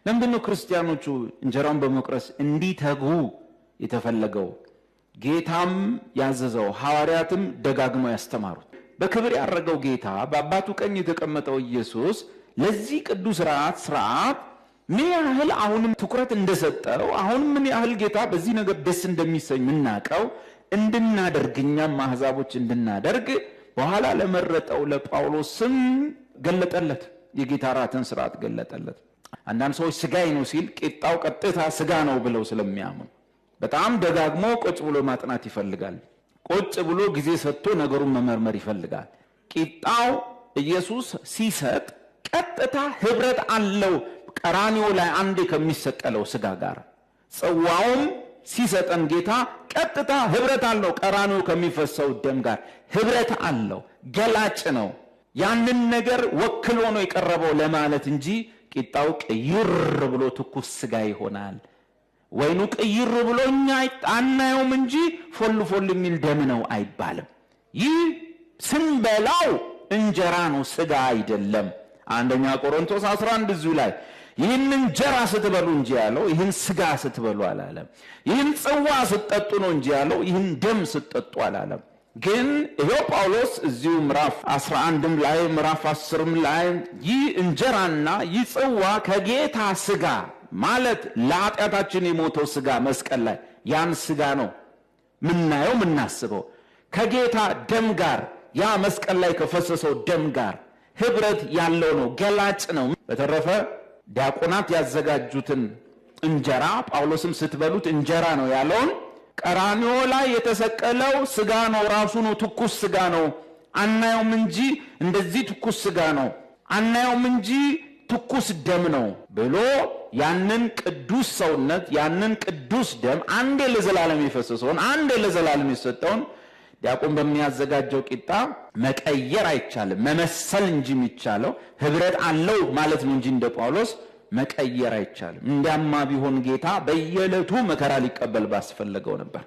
ለምንድነው ክርስቲያኖቹ እንጀራውን በመቁረስ እንዲተጉ የተፈለገው? ጌታም ያዘዘው ሐዋርያትም ደጋግመው ያስተማሩት በክብር ያረገው ጌታ በአባቱ ቀኝ የተቀመጠው ኢየሱስ ለዚህ ቅዱስ ስርዓት ምን ያህል አሁንም ትኩረት እንደሰጠው አሁንም ምን ያህል ጌታ በዚህ ነገር ደስ እንደሚሰኝ ምናቀው እንድናደርግኛም አሕዛቦች እንድናደርግ በኋላ ለመረጠው ለጳውሎስም ገለጠለት። የጌታ ራትን ስርዓት ገለጠለት። አንዳንድ ሰዎች ስጋዬ ነው ሲል ቂጣው ቀጥታ ስጋ ነው ብለው ስለሚያምኑ በጣም ደጋግሞ ቁጭ ብሎ ማጥናት ይፈልጋል። ቁጭ ብሎ ጊዜ ሰጥቶ ነገሩን መመርመር ይፈልጋል። ቂጣው ኢየሱስ ሲሰጥ ቀጥታ ህብረት አለው ቀራንዮ ላይ አንዴ ከሚሰቀለው ስጋ ጋር። ጽዋውም ሲሰጠን ጌታ ቀጥታ ህብረት አለው ቀራንዮ ከሚፈሰው ደም ጋር ህብረት አለው። ገላጭ ነው። ያንን ነገር ወክሎ ነው የቀረበው ለማለት እንጂ ቂጣው ቅይር ብሎ ትኩስ ስጋ ይሆናል፣ ወይኑ ቅይር ብሎ እኛ አናየውም እንጂ ፎል የሚል ደም ነው አይባልም። ይህ ስንበላው እንጀራ ነው ስጋ አይደለም። አንደኛ ቆሮንቶስ 11 እዚሁ ላይ ይህን እንጀራ ስትበሉ እንጂ ያለው ይህን ስጋ ስትበሉ አላለም። ይህን ጽዋ ስትጠጡ ነው እንጂ ያለው ይህን ደም ስትጠጡ አላለም። ግን ይሄው ጳውሎስ እዚሁ ምዕራፍ 11 ላይ ምዕራፍ 10 ላይ ይህ እንጀራና ይህ ጽዋ ከጌታ ስጋ ማለት ለኃጢአታችን የሞተው ስጋ መስቀል ላይ ያን ስጋ ነው ምናየው ምናስበው ከጌታ ደም ጋር ያ መስቀል ላይ ከፈሰሰው ደም ጋር ህብረት ያለው ነው፣ ገላጭ ነው። በተረፈ ዲያቆናት ያዘጋጁትን እንጀራ ጳውሎስም ስትበሉት እንጀራ ነው ያለውን ቀራንዮ ላይ የተሰቀለው ስጋ ነው፣ ራሱ ነው፣ ትኩስ ስጋ ነው። አናየውም እንጂ እንደዚህ ትኩስ ስጋ ነው፣ አናየውም እንጂ ትኩስ ደም ነው ብሎ ያንን ቅዱስ ሰውነት ያንን ቅዱስ ደም አንዴ ለዘላለም የፈሰሰውን አንዴ ለዘላለም የሰጠውን ዲያቆን በሚያዘጋጀው ቂጣ መቀየር አይቻልም፣ መመሰል እንጂ የሚቻለው ህብረት አለው ማለት ነው እንጂ እንደ ጳውሎስ መቀየር አይቻልም። እንዲያማ ቢሆን ጌታ በየዕለቱ መከራ ሊቀበል ባስፈለገው ነበር።